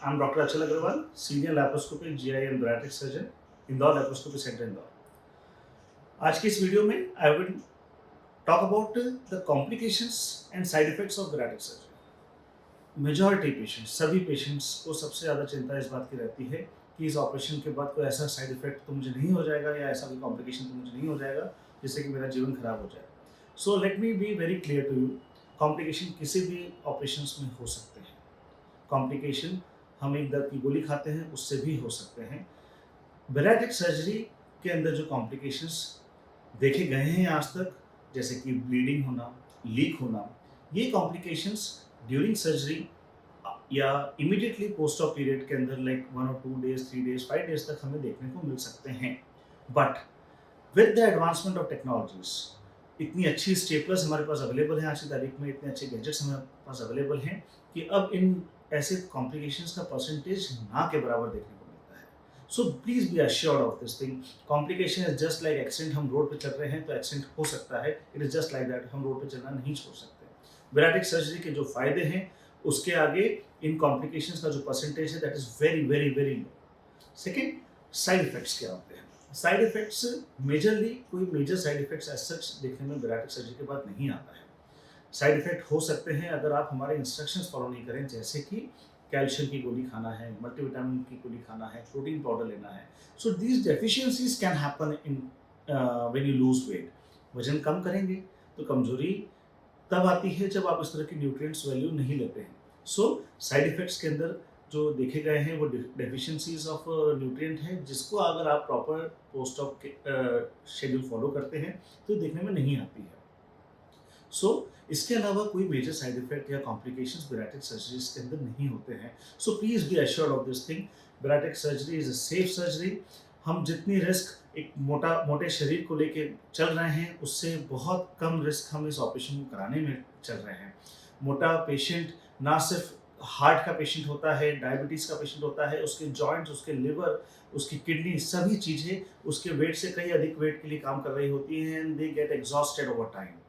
I'm Dr. Achal Agrawal, Senior Laparoscopic GI and Bariatric Surgeon, Indore laparoscopy centre Indore. आज की इस video में I will talk about the complications and side effects of bariatric surgery. Majority patients, सभी patients को सबसे ज़्यादा चिंता इस बात की रहती है कि इस ऑपरेशन के बाद कोई ऐसा साइड इफेक्ट तो मुझे नहीं हो जाएगा या ऐसा कोई कॉम्प्लिकेशन तो मुझे नहीं हो जाएगा जिससे कि मेरा जीवन खराब हो जाए। So let me be very clear to you, complication किसी भी ऑपरेशन में हो सकते हैं। कॉम्प्लिकेशन हम एक दर्द की गोली खाते हैं उससे भी हो सकते हैं। बैराट्रिक सर्जरी के अंदर जो कॉम्प्लिकेशंस देखे गए हैं आज तक, जैसे कि ब्लीडिंग होना, लीक होना, ये कॉम्प्लिकेशंस ड्यूरिंग सर्जरी या इमीडिएटली पोस्ट ऑप पीरियड के अंदर लाइक 1 और 2 डेज, 3 डेज, 5 डेज तक हमें देखने को मिल सकते हैं। But with the advancement of technologies, इतनी अच्छी स्टेपलर्स हमारे पास अवेलेबल हैं आज की तारीख में, इतने अच्छे गैजेट्स हमारे पास अवेलेबल हैं कि अब इन ऐसे कॉम्प्लिकेशंस का परसेंटेज ना के बराबर देखने को मिलता है। सो please B assured of this thing. Complication is just like accident. हम रोड पे चल रहे हैं तो एक्सीडेंट हो सकता है, it is just like that. हम रोड पे चलना नहीं छोड़ सकते। बैराट्रिक सर्जरी के जो फायदे हैं उसके आगे इन कॉम्प्लिकेशंस का जो परसेंटेज है that is very very very low. Second, side effects क्या होते हैं? साइड इफेक्ट्स मेजरली कोई major side effects as such देखने में बैराट्रिक सर्जरी के बाद नहीं आता है। साइड इफेक्ट हो सकते हैं अगर आप हमारे इंस्ट्रक्शंस फॉलो नहीं करें, जैसे कि कैल्शियम की गोली खाना है, मल्टीविटामिन की गोली खाना है, प्रोटीन पाउडर लेना है। So these deficiencies can happen in when you lose weight. वजन कम करेंगे तो कमजोरी तब आती है जब आप इस तरह की न्यूट्रिएंट्स वैल्यू नहीं लेते हैं। सो साइड इफेक्ट्स के अंदर जो देखे गए हैं वो डेफिशिएंसीज ऑफ न्यूट्रिएंट है, जिसको अगर आप proper post of schedule follow करते हैं तो देखने में नहीं आती है। इसके अलावा कोई मेजर साइड इफेक्ट या कॉम्प्लिकेशंस बैराट्रिक सर्जरीज के अंदर नहीं होते हैं। So please be assured of this thing. Bariatric surgery is a safe surgery. हम जितनी रिस्क एक मोटे शरीर को लेके चल रहे हैं उससे बहुत कम रिस्क हम इस ऑपरेशन को कराने में चल रहे हैं। मोटा पेशेंट ना सिर्फ हार्ट का पेशेंट होता है, डायबिटीज का पेशेंट होता है, उसके जॉइंट्स, उसके लिवर, उसकी किडनी, सभी चीजें उसके वेट से कहीं अधिक वेट के लिए काम कर रही होती हैं and they get exhausted over time.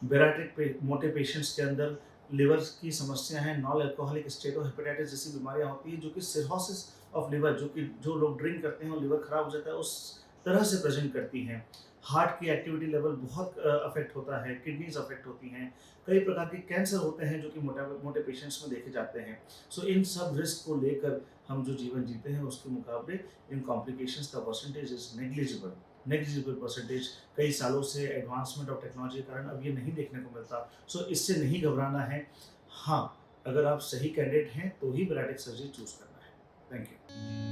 Bariatric मोटे पेशेंट्स के अंदर लिवर की समस्या है, नॉन अल्कोहलिक स्टेटोहेपेटाइटिस जैसी बीमारियां होती हैं जो कि सिरोसिस ऑफ लिवर, जो लोग ड्रिंक करते हैं और लिवर खराब हो जाता है, उस तरह से प्रेजेंट करती हैं। हार्ट की एक्टिविटी लेवल बहुत अफेक्ट होता है, किडनीज अफेक्ट होती हैं, कई प्रकार के कैंसर होते हैं जो कि मोटे पेशेंट्स में देखे जाते हैं। इन सब रिस्क को लेकर हम जो जीवन जीते हैं उसके मुकाबले इन कॉम्प्लिकेशंस का परसेंटेज इज नेग्लिजिबल परसेंटेज। कई सालों से एडवांसमेंट ऑफ टेक्नोलॉजी के कारण अब ये नहीं देखने को मिलता। इससे नहीं घबराना है। हाँ, अगर आप सही कैंडिडेट हैं तो ही बैराट्रिक सर्जरी चूज करना है। Thank you.